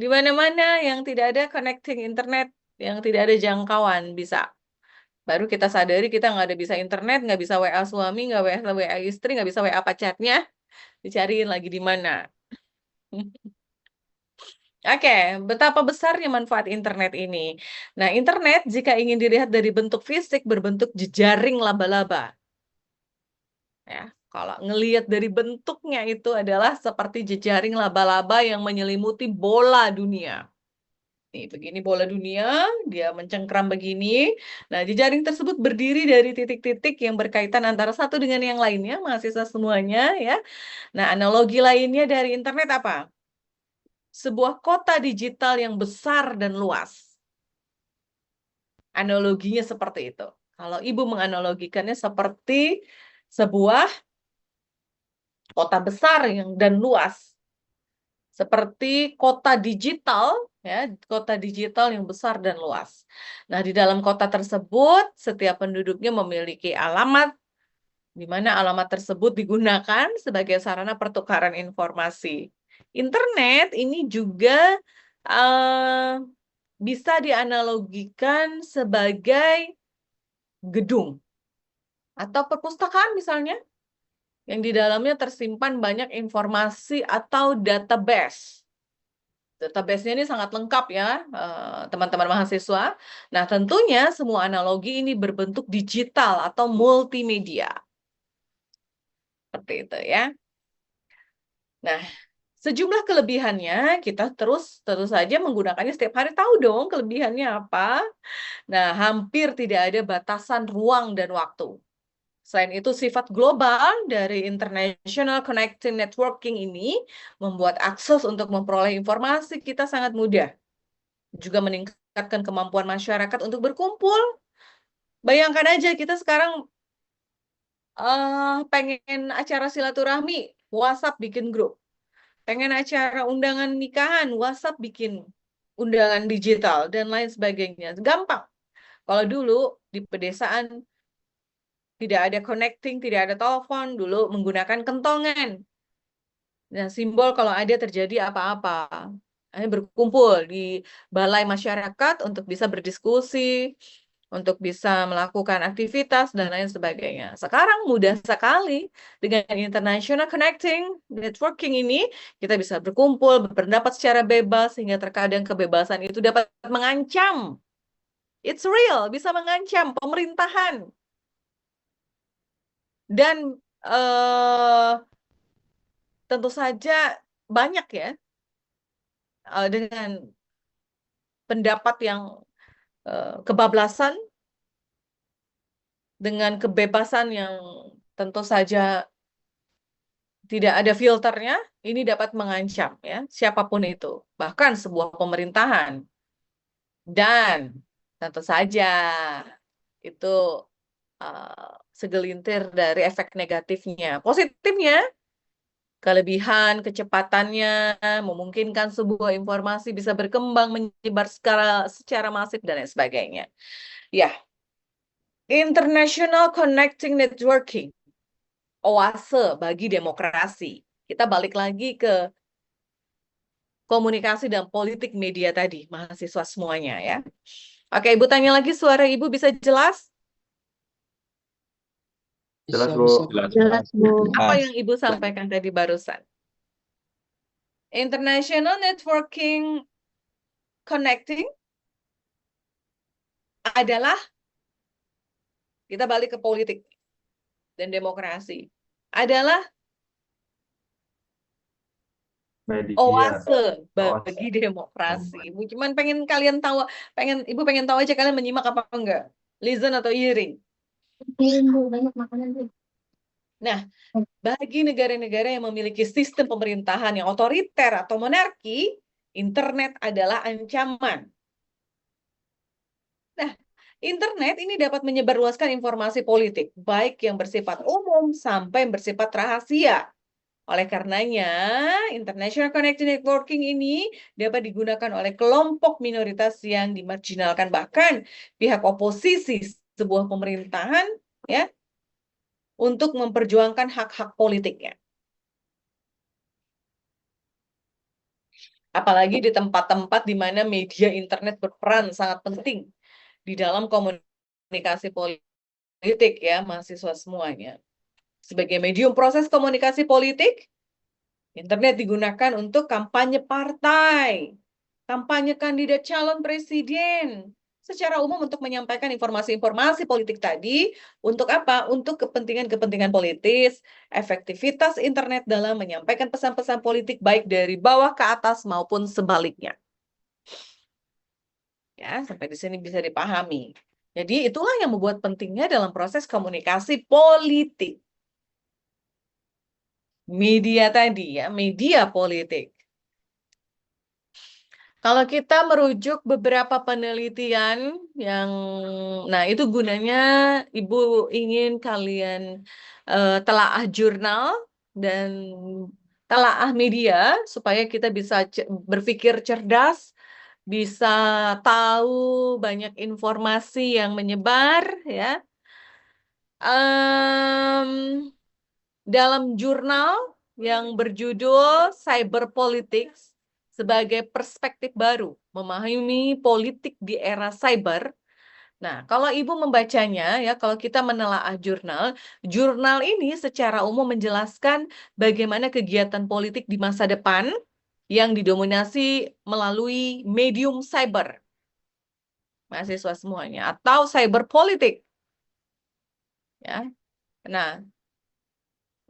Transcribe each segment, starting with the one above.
Di mana-mana yang tidak ada connecting internet, yang tidak ada jangkauan bisa. Baru kita sadari kita nggak ada bisa internet, nggak bisa WA suami, nggak WA istri, nggak bisa WA pacarnya, dicariin lagi di mana. Oke, betapa besarnya manfaat internet ini. Nah, internet jika ingin dilihat dari bentuk fisik berbentuk jejaring laba-laba. Ya, kalau ngelihat dari bentuknya itu adalah seperti jejaring laba-laba yang menyelimuti bola dunia. Nih, begini bola dunia, dia mencengkram begini. Nah, jejaring tersebut berdiri dari titik-titik yang berkaitan antara satu dengan yang lainnya, mahasiswa semuanya ya. Nah, analogi lainnya dari internet apa? Sebuah kota digital yang besar dan luas. Analoginya seperti itu. Kalau ibu menganalogikannya seperti sebuah kota besar yang dan luas. Seperti kota digital, ya, kota digital yang besar dan luas. Nah, di dalam kota tersebut, setiap penduduknya memiliki alamat, di mana alamat tersebut digunakan sebagai sarana pertukaran informasi. Internet ini juga bisa dianalogikan sebagai gedung atau perpustakaan misalnya, yang di dalamnya tersimpan banyak informasi atau database. Database-nya ini sangat lengkap ya, teman-teman mahasiswa. Nah, tentunya semua analogi ini berbentuk digital atau multimedia. Seperti itu ya. Nah, sejumlah kelebihannya kita terus saja menggunakannya setiap hari. Tahu dong kelebihannya apa? Nah, hampir tidak ada batasan ruang dan waktu. Selain itu, sifat global dari International Connecting Networking ini membuat akses untuk memperoleh informasi kita sangat mudah. Juga meningkatkan kemampuan masyarakat untuk berkumpul. Bayangkan aja kita sekarang pengen acara silaturahmi, WhatsApp bikin grup. Pengen acara undangan nikahan, WhatsApp bikin undangan digital, dan lain sebagainya. Gampang. Kalau dulu di pedesaan tidak ada connecting, tidak ada telepon, dulu menggunakan kentongan. Nah, simbol kalau ada terjadi apa-apa. Berkumpul di balai masyarakat untuk bisa berdiskusi, untuk bisa melakukan aktivitas, dan lain sebagainya. Sekarang mudah sekali dengan International Connecting Networking ini, kita bisa berkumpul, berpendapat secara bebas, sehingga terkadang kebebasan itu dapat mengancam. It's real, bisa mengancam pemerintahan. Dan tentu saja banyak ya, dengan pendapat yang kebablasan, dengan kebebasan yang tentu saja tidak ada filternya, ini dapat mengancam ya siapapun itu, bahkan sebuah pemerintahan. Dan tentu saja itu segelintir dari efek negatifnya. Positifnya, kelebihan kecepatannya memungkinkan sebuah informasi bisa berkembang, menyebar secara masif dan lain sebagainya. Ya, International Connecting Networking, oase bagi demokrasi. Kita balik lagi ke komunikasi dan politik media tadi, mahasiswa semuanya ya. Oke, Ibu tanya lagi, suara Ibu bisa jelas? Jelas, Bisa, Bu. bisa. Jelas. Jelas, Bu. Apa yang Ibu sampaikan tadi barusan? International Networking Connecting adalah, kita balik ke politik dan demokrasi, adalah Media. oase bagi demokrasi. Ibu cuman pengen kalian tahu, Ibu pengen tahu aja kalian menyimak apa enggak? Listen atau hearing? Banyak makanan, Bu. Nah, bagi negara-negara yang memiliki sistem pemerintahan yang otoriter atau monarki, internet adalah ancaman. Nah, internet ini dapat menyebarluaskan informasi politik, baik yang bersifat umum sampai yang bersifat rahasia. Oleh karenanya, International Connected Networking ini dapat digunakan oleh kelompok minoritas yang dimarginalkan, bahkan pihak oposisi sebuah pemerintahan, ya, untuk memperjuangkan hak-hak politiknya. Apalagi di tempat-tempat di mana media internet berperan sangat penting di dalam komunikasi politik ya, mahasiswa semuanya. Sebagai medium proses komunikasi politik, internet digunakan untuk kampanye partai, kampanye kandidat calon presiden, secara umum untuk menyampaikan informasi-informasi politik tadi, untuk apa? Untuk kepentingan-kepentingan politis, efektivitas internet dalam menyampaikan pesan-pesan politik baik dari bawah ke atas maupun sebaliknya. Ya, sampai di sini bisa dipahami. Jadi itulah yang membuat pentingnya dalam proses komunikasi politik. Media tadi ya, media politik. Kalau kita merujuk beberapa penelitian yang, nah itu gunanya Ibu ingin kalian telaah jurnal dan telaah media supaya kita bisa berpikir cerdas, bisa tahu banyak informasi yang menyebar ya. Dalam jurnal yang berjudul Cyber Politics sebagai perspektif baru memahami politik di era cyber. Nah, kalau Ibu membacanya ya, kalau kita menelaah jurnal, jurnal ini secara umum menjelaskan bagaimana kegiatan politik di masa depan yang didominasi melalui medium cyber. Mahasiswa semuanya atau cyber politik. Ya. Nah,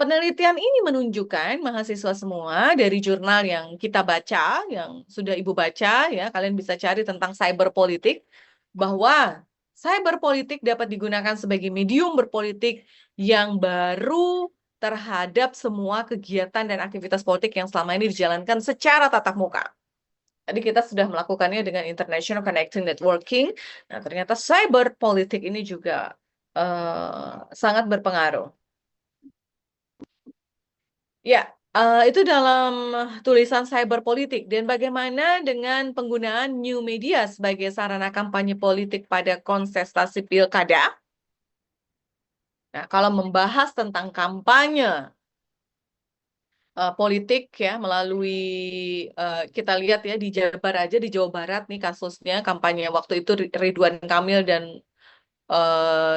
penelitian ini menunjukkan mahasiswa semua dari jurnal yang kita baca, yang sudah Ibu baca, ya, kalian bisa cari tentang cyber politik, bahwa cyber politik dapat digunakan sebagai medium berpolitik yang baru terhadap semua kegiatan dan aktivitas politik yang selama ini dijalankan secara tatap muka. Tadi kita sudah melakukannya dengan International Connecting Networking. Nah, ternyata cyber politik ini juga sangat berpengaruh. Ya, itu dalam tulisan cyber politik. Dan bagaimana dengan penggunaan new media sebagai sarana kampanye politik pada kontestasi pilkada? Nah, kalau membahas tentang kampanye politik ya melalui kita lihat ya di Jabar aja di Jawa Barat nih kasusnya kampanye waktu itu Ridwan Kamil dan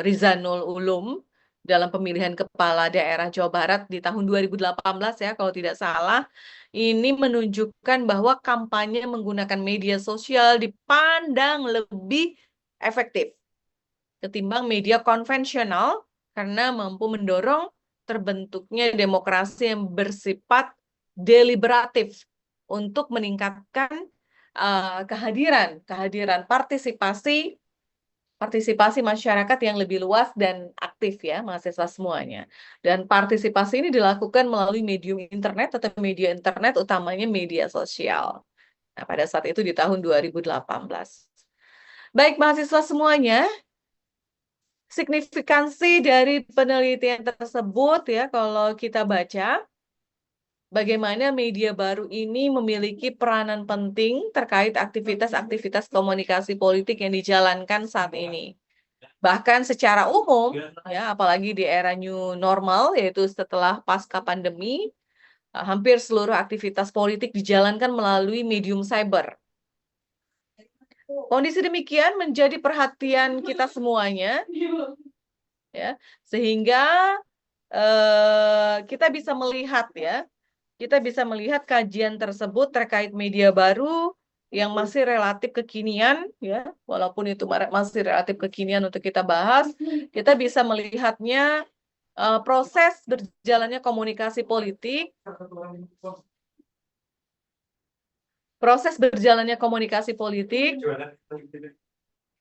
Rizanul Ulum dalam pemilihan kepala daerah Jawa Barat di tahun 2018 ya kalau tidak salah, ini menunjukkan bahwa kampanye menggunakan media sosial dipandang lebih efektif ketimbang media konvensional karena mampu mendorong terbentuknya demokrasi yang bersifat deliberatif untuk meningkatkan kehadiran partisipasi masyarakat yang lebih luas dan aktif ya, mahasiswa semuanya. Dan partisipasi ini dilakukan melalui medium internet atau media internet, utamanya media sosial. Nah, pada saat itu di tahun 2018. Baik, mahasiswa semuanya, signifikansi dari penelitian tersebut ya, kalau kita baca, bagaimana media baru ini memiliki peranan penting terkait aktivitas-aktivitas komunikasi politik yang dijalankan saat ini. Bahkan secara umum, ya, apalagi di era new normal, yaitu setelah pasca pandemi, hampir seluruh aktivitas politik dijalankan melalui medium cyber. Kondisi demikian menjadi perhatian kita semuanya, ya, sehingga kita bisa melihat ya, kita bisa melihat kajian tersebut terkait media baru yang masih relatif kekinian ya, walaupun itu masih relatif kekinian untuk kita bahas, kita bisa melihatnya proses berjalannya komunikasi politik,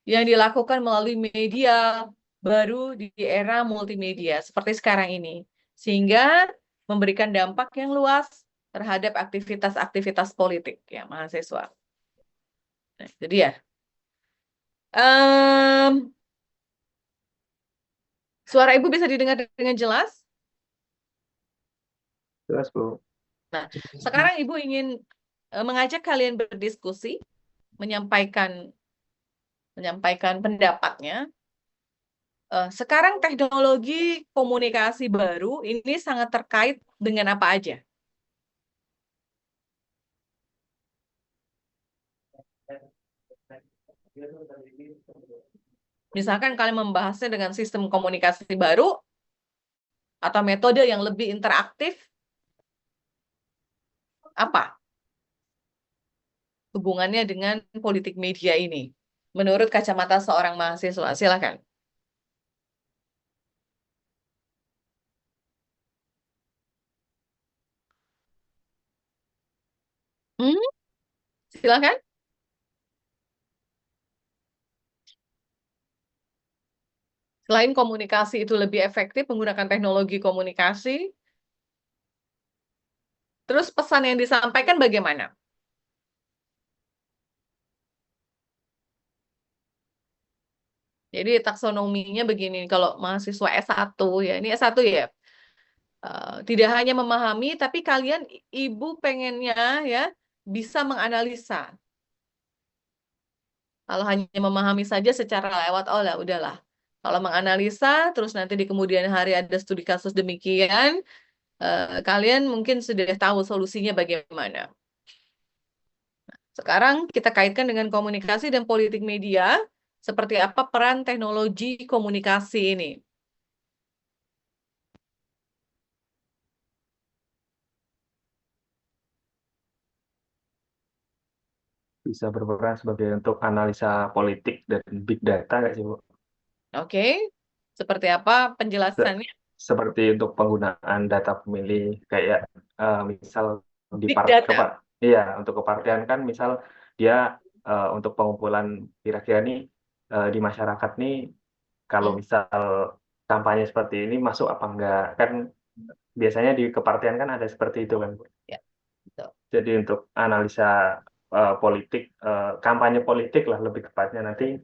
yang dilakukan melalui media baru di era multimedia seperti sekarang ini, sehingga memberikan dampak yang luas terhadap aktivitas-aktivitas politik ya mahasiswa. Nah, itu dia. Suara Ibu bisa didengar dengan jelas? Jelas, Bu. Nah, sekarang Ibu ingin mengajak kalian berdiskusi, menyampaikan pendapatnya. Sekarang teknologi komunikasi baru ini sangat terkait dengan apa aja? Misalkan kalian membahasnya dengan sistem komunikasi baru atau metode yang lebih interaktif, apa hubungannya dengan politik media ini? Menurut kacamata seorang mahasiswa, silakan. Hmm, silakan. Selain komunikasi itu lebih efektif menggunakan teknologi komunikasi, terus pesan yang disampaikan bagaimana? Jadi taksonominya begini, kalau mahasiswa S1 ya, ini S1 ya, tidak hanya memahami, tapi kalian ibu pengennya ya bisa menganalisa. Kalau hanya memahami saja secara lewat, oh lah udahlah. Kalau menganalisa, terus nanti di kemudian hari ada studi kasus demikian, kalian mungkin sudah tahu solusinya bagaimana. Sekarang kita kaitkan dengan komunikasi dan politik media, seperti apa peran teknologi komunikasi ini. Bisa berperan sebagai untuk analisa politik dan big data nggak sih, Bu? Oke, seperti apa Se- penjelasannya? Seperti untuk penggunaan data pemilih kayak misal di Big data. iya untuk kepartian kan misal dia untuk pengumpulan kira-kira nih di masyarakat nih kalau Hmm, misal kampanye seperti ini masuk apa enggak kan biasanya di kepartian kan ada seperti itu kan, Bu. ya, betul. Jadi untuk analisa politik, kampanye politik lah lebih tepatnya nanti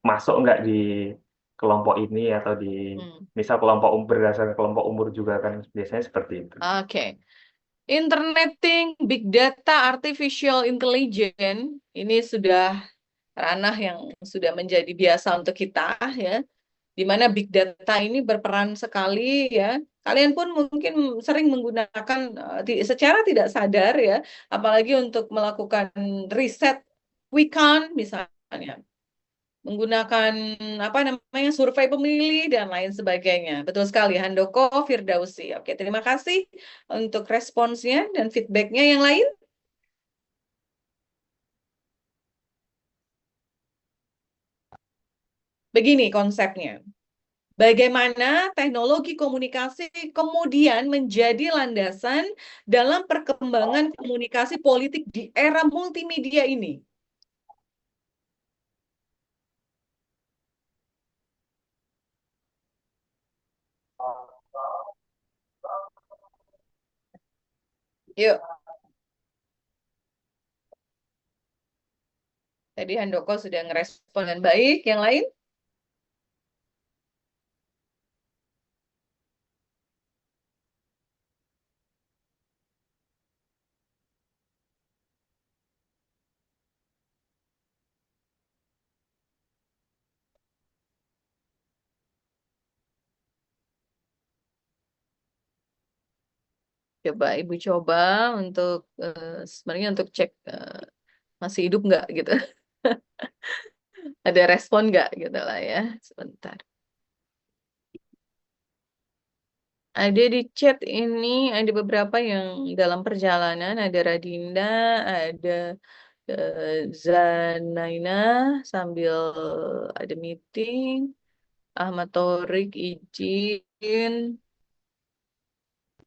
masuk nggak di kelompok ini atau di Hmm, misal kelompok berdasarkan kelompok umur juga kan biasanya seperti itu. Oke. Interneting, big data, artificial intelligence ini sudah ranah yang sudah menjadi biasa untuk kita ya, di mana big data ini berperan sekali ya. Kalian pun mungkin sering menggunakan secara tidak sadar ya, apalagi untuk melakukan riset quick count misalnya, menggunakan apa namanya survei pemilih dan lain sebagainya. Betul sekali, Handoko Firdausi. Oke, terima kasih untuk responsnya dan feedbacknya. Yang lain, begini konsepnya. Bagaimana teknologi komunikasi kemudian menjadi landasan dalam perkembangan komunikasi politik di era multimedia ini? Yuk, tadi Handoko sudah ngerespon dengan baik. Yang lain? Coba Ibu coba untuk sebenarnya untuk cek masih hidup nggak gitu. Ada respon nggak gitu lah ya. Sebentar. Ada di chat ini, ada beberapa yang dalam perjalanan. Ada Radinda, ada Zanaina sambil ada meeting. Ahmad Torik izin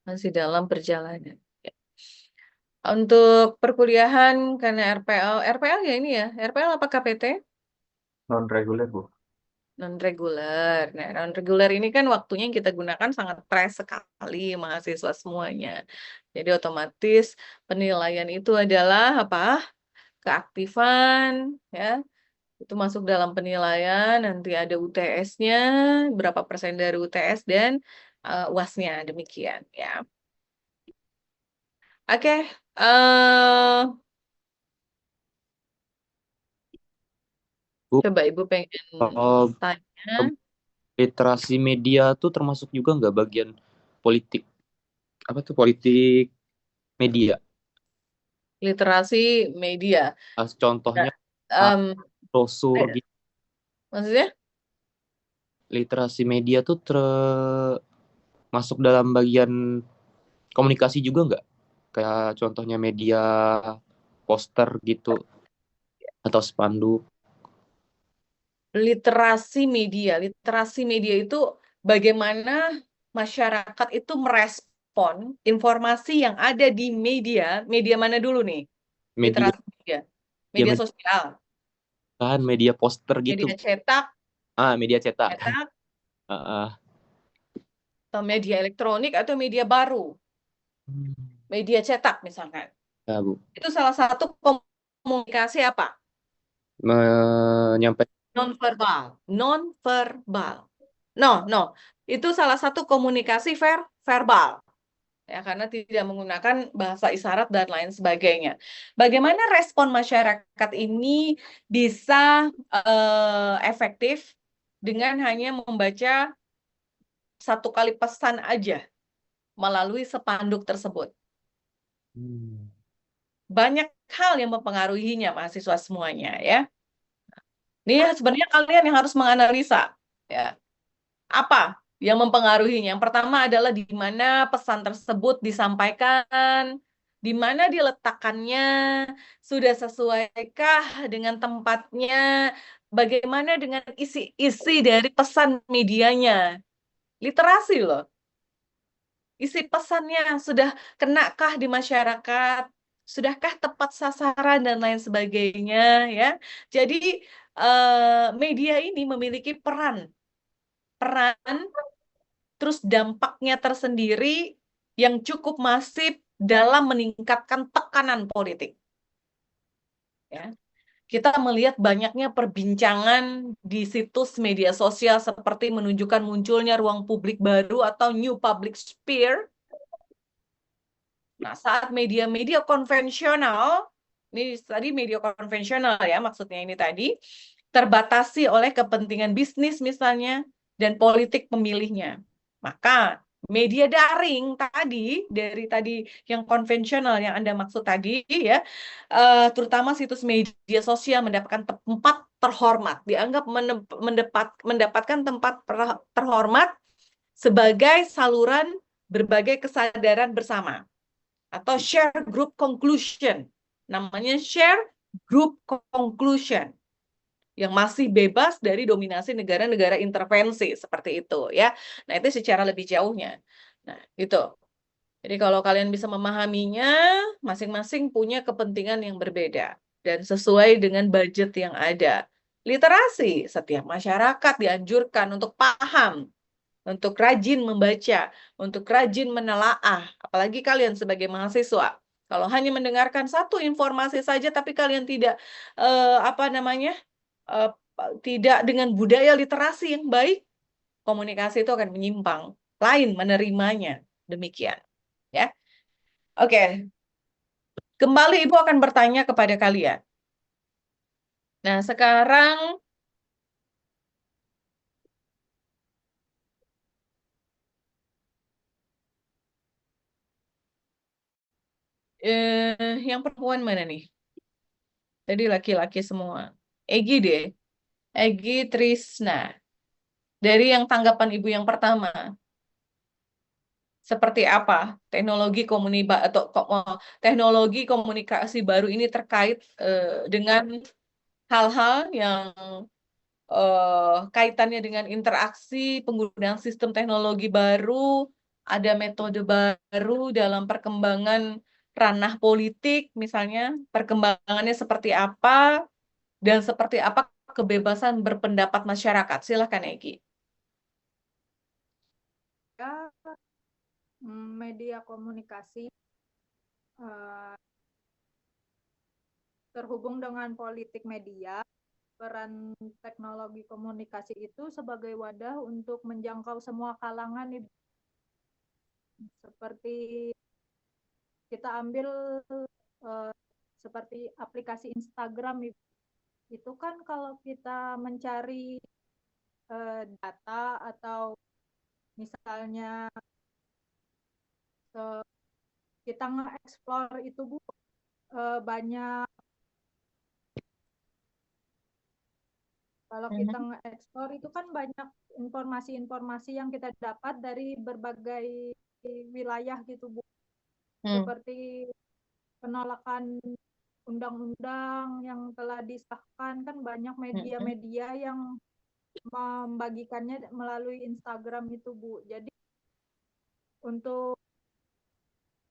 masih dalam perjalanan. Ya. Untuk perkuliahan karena RPL ya ini ya, RPL apa KPT? Non reguler, Bu. Non-reguler. Nah, non-reguler ini kan waktunya yang kita gunakan sangat stres sekali mahasiswa semuanya. Jadi otomatis penilaian itu adalah apa? Keaktifan, ya. Itu masuk dalam penilaian, nanti ada UTS-nya, berapa persen dari UTS dan UAS-nya demikian, ya. Oke, Bu, coba Ibu pengen kalau tanya. literasi media tuh termasuk juga nggak bagian politik apa tuh politik media? Literasi media. Nah, Contohnya em, brosur eh, gitu. maksudnya Literasi media tuh masuk dalam bagian komunikasi juga nggak? Kayak contohnya media poster gitu atau spanduk. literasi media itu bagaimana masyarakat itu merespon informasi yang ada di media mana dulu nih? Media, Literasi media, ya media media, sosial, kan media poster gitu. media cetak, Media cetak. cetak, Ah, ah. atau media elektronik atau media baru, Hmm. media cetak misalkan. Ya, Bu. Itu salah satu komunikasi apa? Menyampaikan. Nonverbal, nonverbal. No. Itu salah satu komunikasi verbal. Ya, karena tidak menggunakan bahasa isyarat dan lain sebagainya. Bagaimana respon masyarakat ini bisa efektif dengan hanya membaca satu kali pesan aja melalui spanduk tersebut? Hmm. Banyak hal yang mempengaruhinya mahasiswa semuanya ya. Ini sebenarnya kalian yang harus menganalisa ya. Apa yang mempengaruhinya? Yang pertama adalah di mana pesan tersebut disampaikan, di mana diletakkannya, sudah sesuaikah dengan tempatnya, bagaimana dengan isi-isi dari pesan medianya. Literasi loh. Isi pesannya sudah kenakah di masyarakat? Sudahkah tepat sasaran dan lain sebagainya ya. Jadi media ini memiliki peran terus dampaknya tersendiri yang cukup masif dalam meningkatkan tekanan politik. Ya. Kita melihat banyaknya perbincangan di situs media sosial seperti menunjukkan munculnya ruang publik baru atau new public sphere. Nah, saat media-media konvensional, ini tadi media konvensional ya maksudnya ini tadi, terbatasi oleh kepentingan bisnis misalnya dan politik pemilihnya. Maka media daring tadi, dari tadi yang konvensional yang Anda maksud tadi ya, terutama situs media sosial mendapatkan tempat terhormat, dianggap mendapatkan tempat terhormat sebagai saluran berbagai kesadaran bersama atau share group conclusion. Namanya share group conclusion yang masih bebas dari dominasi negara-negara intervensi seperti itu ya. Nah, itu secara lebih jauhnya. Nah, itu. Jadi kalau kalian bisa memahaminya, masing-masing punya kepentingan yang berbeda dan sesuai dengan budget yang ada. Literasi, setiap masyarakat dianjurkan untuk paham, untuk rajin membaca, untuk rajin menelaah, apalagi kalian sebagai mahasiswa. Kalau hanya mendengarkan satu informasi saja, tapi kalian tidak eh, tidak dengan budaya literasi yang baik, komunikasi itu akan menyimpang. Lain menerimanya demikian, ya. Oke, kembali Ibu akan bertanya kepada kalian. Nah, sekarang yang perempuan mana nih? Tadi laki-laki semua. Egi deh. Egi Trisna. Dari yang tanggapan Ibu yang pertama, seperti apa teknologi komunikasi baru ini terkait dengan hal-hal yang kaitannya dengan interaksi, penggunaan sistem teknologi baru, ada metode baru dalam perkembangan ranah politik, misalnya perkembangannya seperti apa, dan seperti apa kebebasan berpendapat masyarakat. Silakan, Egi. Ya, media komunikasi eh, terhubung dengan politik media, peran teknologi komunikasi itu sebagai wadah untuk menjangkau semua kalangan, seperti kita ambil eh, seperti aplikasi Instagram itu kan kalau kita mencari data atau misalnya kita nge-explore itu, Bu, banyak, kalau kita nge-explore itu kan banyak informasi-informasi yang kita dapat dari berbagai wilayah gitu, Bu. Seperti penolakan undang-undang yang telah disahkan, kan banyak media-media yang membagikannya melalui Instagram itu, Bu. Jadi untuk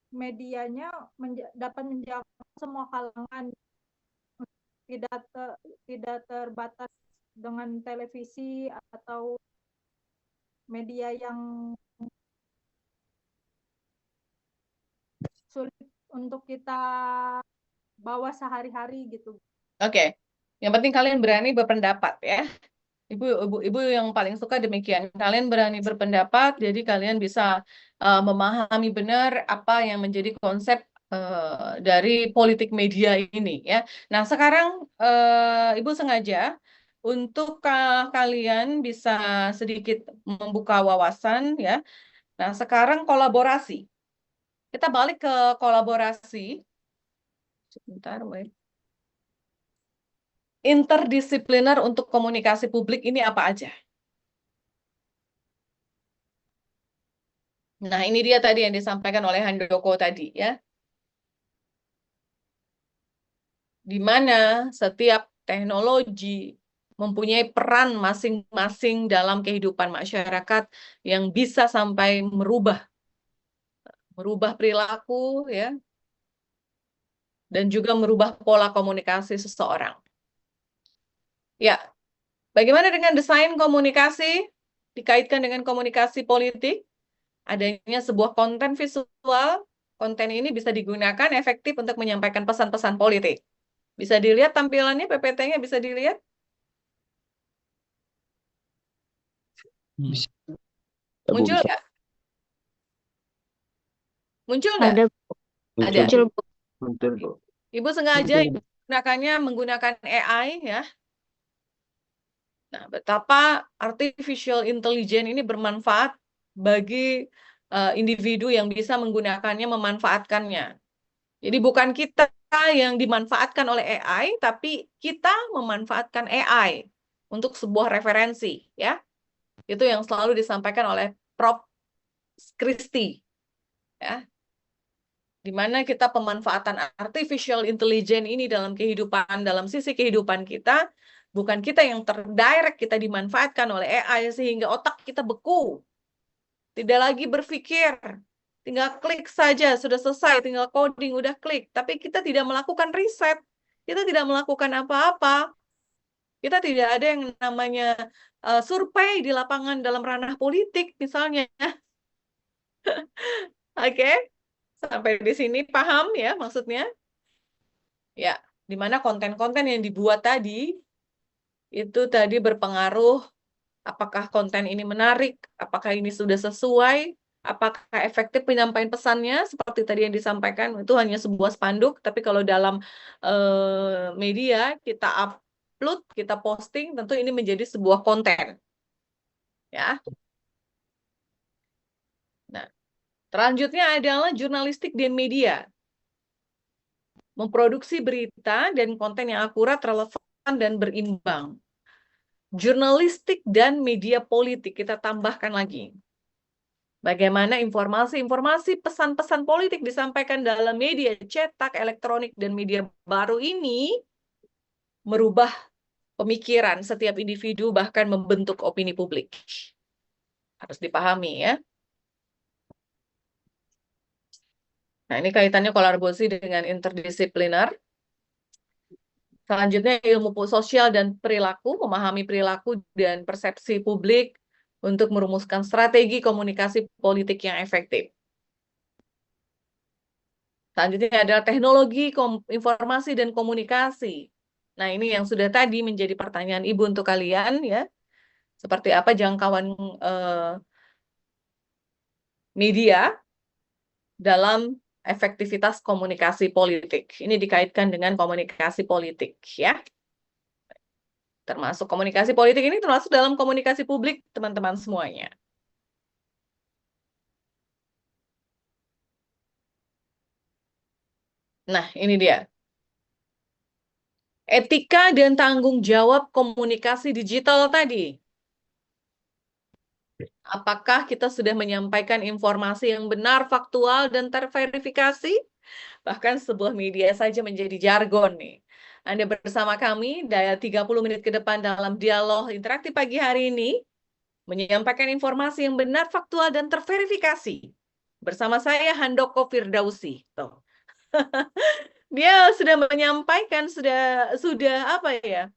medianya dapat menjangkau semua kalangan, tidak terbatas dengan televisi atau media yang sulit untuk kita bawa sehari-hari gitu. Oke. Yang penting kalian berani berpendapat ya. Ibu yang paling suka demikian. Kalian berani berpendapat, jadi kalian bisa memahami benar apa yang menjadi konsep dari politik media ini ya. Nah, sekarang Ibu sengaja untuk kalian bisa sedikit membuka wawasan ya. Nah, sekarang kolaborasi. Kita balik ke kolaborasi. Sebentar, wait. Interdisipliner untuk komunikasi publik ini apa aja? Nah, ini dia tadi yang disampaikan oleh Handoko tadi ya. Di mana setiap teknologi mempunyai peran masing-masing dalam kehidupan masyarakat yang bisa sampai merubah perilaku ya, dan juga merubah pola komunikasi seseorang. Ya, bagaimana dengan desain komunikasi dikaitkan dengan komunikasi politik? Adanya sebuah konten visual, konten ini bisa digunakan efektif untuk menyampaikan pesan-pesan politik. Bisa dilihat tampilannya, PPT-nya bisa dilihat? Bisa. Muncul Bisa. nggak? Muncul nggak? Ada. Ada. Muncul. Betul, Bu. Ibu sengaja menggunakan AI ya. Nah, betapa artificial intelligence ini bermanfaat bagi individu yang bisa menggunakannya, memanfaatkannya. Jadi bukan kita yang dimanfaatkan oleh AI, tapi kita memanfaatkan AI untuk sebuah referensi, ya. Itu yang selalu disampaikan oleh Prof. Christie, ya. Di mana kita pemanfaatan artificial intelligence ini dalam kehidupan, dalam sisi kehidupan kita, bukan kita yang terdirect kita dimanfaatkan oleh AI sehingga otak kita beku. Tidak lagi berpikir, tinggal klik saja, sudah selesai, tinggal coding, udah klik. Tapi kita tidak melakukan riset, kita tidak melakukan apa-apa. Kita tidak ada yang namanya survei di lapangan dalam ranah politik, misalnya. Oke, sampai di sini paham ya maksudnya? Ya, di mana konten-konten yang dibuat tadi, itu tadi berpengaruh apakah konten ini menarik, apakah ini sudah sesuai, apakah efektif penyampaian pesannya, seperti tadi yang disampaikan, itu hanya sebuah spanduk, tapi kalau dalam media, kita upload, kita posting, tentu ini menjadi sebuah konten. Ya. Nah, selanjutnya adalah jurnalistik dan media. Memproduksi berita dan konten yang akurat, relevan, dan berimbang. Jurnalistik dan media politik, kita tambahkan lagi. Bagaimana informasi-informasi pesan-pesan politik disampaikan dalam media cetak, elektronik, dan media baru ini merubah pemikiran setiap individu, bahkan membentuk opini publik. Harus dipahami ya. Nah, ini kaitannya kolaborasi dengan interdisipliner. Selanjutnya ilmu sosial dan perilaku, memahami perilaku dan persepsi publik untuk merumuskan strategi komunikasi politik yang efektif. Selanjutnya adalah teknologi informasi dan komunikasi. Nah, ini yang sudah tadi menjadi pertanyaan Ibu untuk kalian ya. Seperti apa jangkauan media dalam efektivitas komunikasi politik. Ini dikaitkan dengan komunikasi politik ya. Termasuk komunikasi politik ini termasuk dalam komunikasi publik teman-teman semuanya. Nah, ini dia. Etika dan tanggung jawab komunikasi digital tadi. Apakah kita sudah menyampaikan informasi yang benar, faktual, dan terverifikasi? Bahkan sebuah media saja menjadi jargon nih. Anda bersama kami, daya 30 menit ke depan dalam dialog interaktif pagi hari ini, menyampaikan informasi yang benar, faktual, dan terverifikasi. Bersama saya, Handoko Firdausi. Tuh. Dia sudah menyampaikan, sudah apa ya?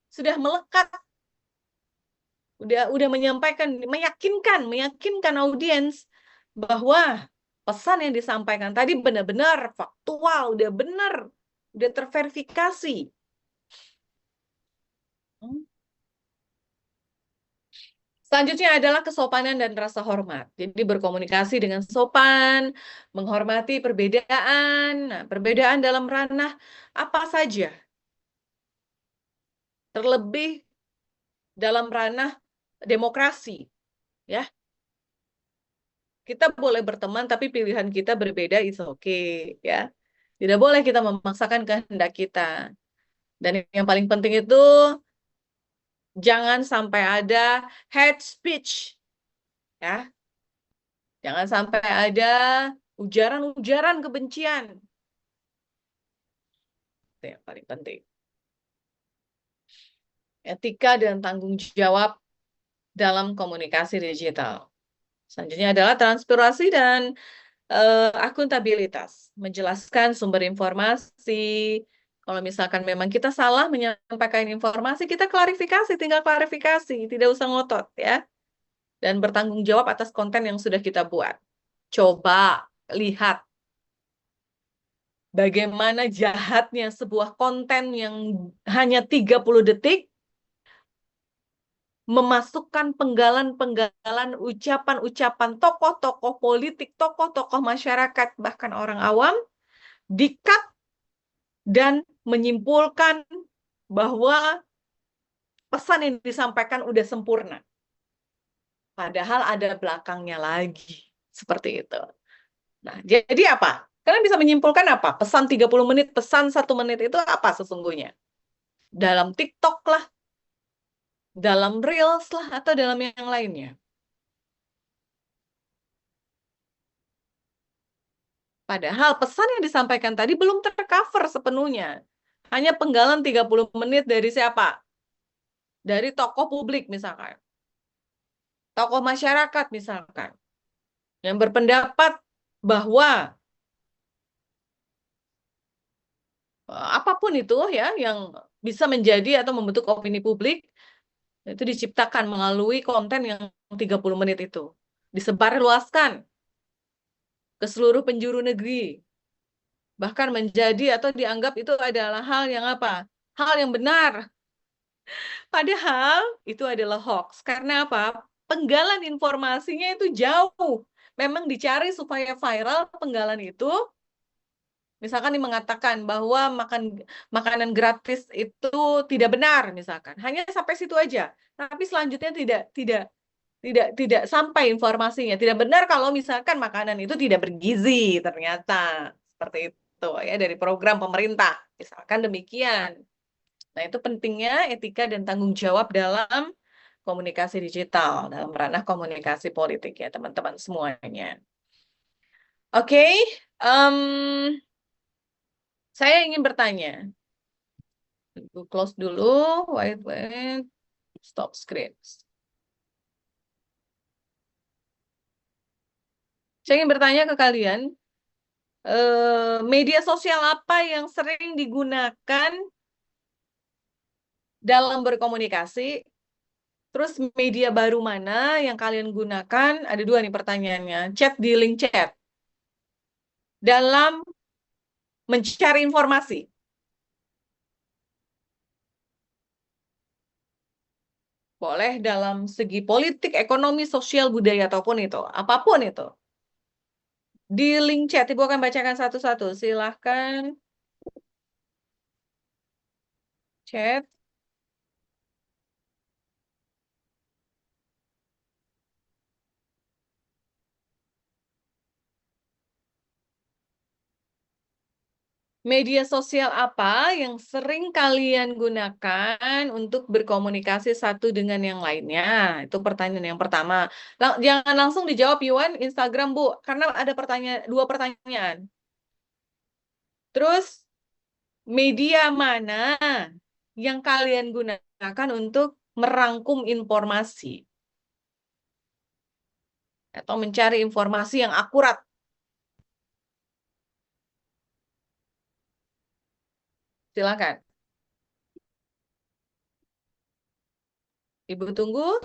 Sudah melekat, udah menyampaikan, meyakinkan audiens bahwa pesan yang disampaikan tadi benar-benar faktual, udah benar, udah terverifikasi. Selanjutnya adalah kesopanan dan rasa hormat. Jadi berkomunikasi dengan sopan, menghormati perbedaan. Nah, perbedaan dalam ranah apa saja. Terlebih dalam ranah demokrasi, ya. Kita boleh berteman tapi pilihan kita berbeda, it's okay, ya. Tidak boleh kita memaksakan kehendak kita. Dan yang paling penting itu jangan sampai ada hate speech, ya. Jangan sampai ada ujaran-ujaran kebencian. Itu yang paling penting. Etika dan tanggung jawab dalam komunikasi digital. Selanjutnya adalah transparansi dan akuntabilitas. Menjelaskan sumber informasi. Kalau misalkan memang kita salah menyampaikan informasi, kita klarifikasi, tinggal klarifikasi. Tidak usah ngotot, ya. Dan bertanggung jawab atas konten yang sudah kita buat. Coba lihat bagaimana jahatnya sebuah konten yang hanya 30 detik memasukkan penggalan-penggalan ucapan-ucapan tokoh-tokoh politik, tokoh-tokoh masyarakat, bahkan orang awam, di-cut dan menyimpulkan bahwa pesan yang disampaikan udah sempurna. Padahal ada belakangnya lagi. Seperti itu. Nah, jadi apa? Kalian bisa menyimpulkan apa? Pesan 30 menit, pesan 1 menit itu apa sesungguhnya? Dalam TikTok lah, dalam Reels lah, atau dalam yang lainnya. Padahal pesan yang disampaikan tadi belum tercover sepenuhnya. Hanya penggalan 30 menit dari siapa? Dari tokoh publik misalkan. Tokoh masyarakat misalkan. Yang berpendapat bahwa apapun itu ya yang bisa menjadi atau membentuk opini publik itu diciptakan melalui konten yang 30 menit itu. Disebarluaskan ke seluruh penjuru negeri. Bahkan menjadi atau dianggap itu adalah hal yang apa? Hal yang benar. Padahal itu adalah hoax. Karena apa? Penggalan informasinya itu jauh. Memang dicari supaya viral penggalan itu. Misalkan dia mengatakan bahwa makanan gratis itu tidak benar, misalkan. Hanya sampai situ aja. Tapi selanjutnya tidak sampai informasinya. Tidak benar kalau misalkan makanan itu tidak bergizi, ternyata. Seperti itu ya dari program pemerintah. Misalkan demikian. Nah, itu pentingnya etika dan tanggung jawab dalam komunikasi digital, dalam ranah komunikasi politik ya, teman-teman semuanya. Oke, saya ingin bertanya. Close dulu, wait, stop screen. Saya ingin bertanya ke kalian, media sosial apa yang sering digunakan dalam berkomunikasi? Terus media baru mana yang kalian gunakan? Ada dua nih pertanyaannya. Chat di link chat. Dalam mencari informasi. Boleh dalam segi politik, ekonomi, sosial, budaya, ataupun itu. Apapun itu. Di link chat, Ibu akan bacakan satu-satu. Silahkan. Chat. Media sosial apa yang sering kalian gunakan untuk berkomunikasi satu dengan yang lainnya? Itu pertanyaan yang pertama. Jangan langsung dijawab Yuan, Instagram Bu, karena ada dua pertanyaan. Terus media mana yang kalian gunakan untuk merangkum informasi atau mencari informasi yang akurat? Silakan. Ibu tunggu.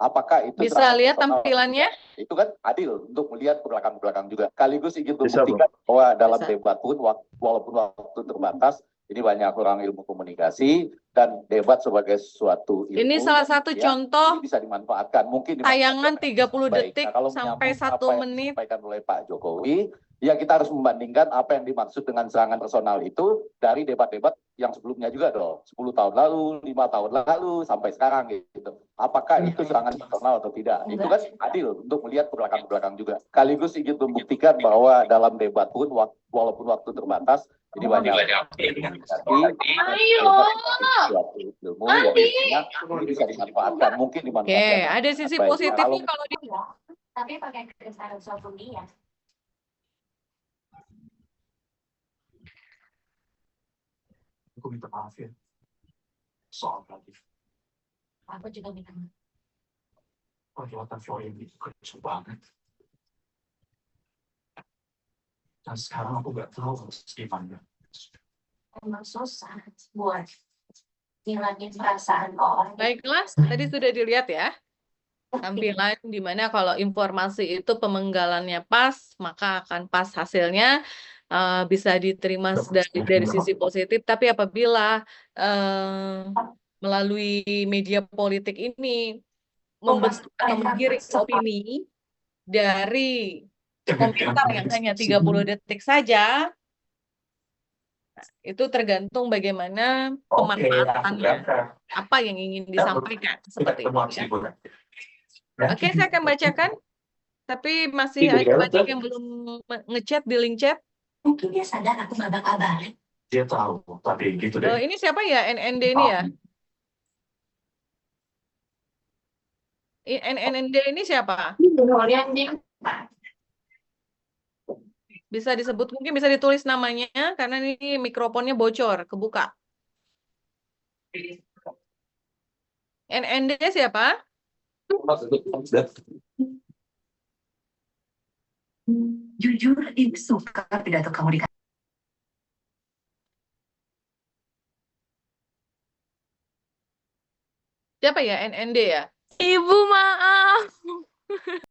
Apakah itu Bisa lihat tampilannya? itu kan adil untuk melihat belakang-belakang juga. Sekaligus ingin Bisa, Bu. membuktikan bahwa dalam Bisa. debat pun walaupun waktu terbatas, ini banyak orang ilmu komunikasi dan debat sebagai suatu ilmu. Ini salah satu ya, contoh ini bisa dimanfaatkan. Mungkin tayangan 30 Baik. detik Nah, kalau sampai menyambung 1 apa yang menit. disampaikan oleh Pak Jokowi, ya kita harus membandingkan apa yang dimaksud dengan serangan personal itu dari debat-debat yang sebelumnya juga dong. 10 tahun lalu, 5 tahun lalu, sampai sekarang gitu. Apakah itu serangan personal atau tidak? Itu kan adil untuk melihat belakang-belakang juga. Sekaligus ingin membuktikan bahwa dalam debat pun walaupun waktu terbatas, ini banyak suatu ilmu yang ini bisa dimanfaatkan, mungkin dimanfaatkan. Oke, ada sisi Baik, positifnya kalau kalau di Tapi pakai kebesaran social media. Aku minta maaf ya. Soal tadi. Aku juga minta maaf. Perbuatan Floyd itu kecil banget. Dan sekarang aku gak tahu harus gimana. Emang susah buat ngilangin perasaan orang. Baiklah, tadi sudah dilihat ya tampilan di mana kalau informasi itu pemenggalannya pas, maka akan pas hasilnya, bisa diterima dari sisi positif. Tapi apabila melalui media politik ini membentuk atau menggiring opini dari komentar yang hanya 30 detik saja, itu tergantung bagaimana pemanfaatannya, apa yang ingin disampaikan, seperti itu ya. Oke, saya akan bacakan, tapi masih ada banyak yang belum ngechat di link chat. Mungkin dia sadar aku gak bakal balik. Dia tahu, tapi gitu deh. Ini siapa ya, NND ini ya? NND ini siapa? Bisa disebut, mungkin bisa ditulis namanya, karena ini mikrofonnya bocor, kebuka. NND siapa? Jujur, ibu suka pidato kamu di Siapa ya, NND ya? Ibu maaf.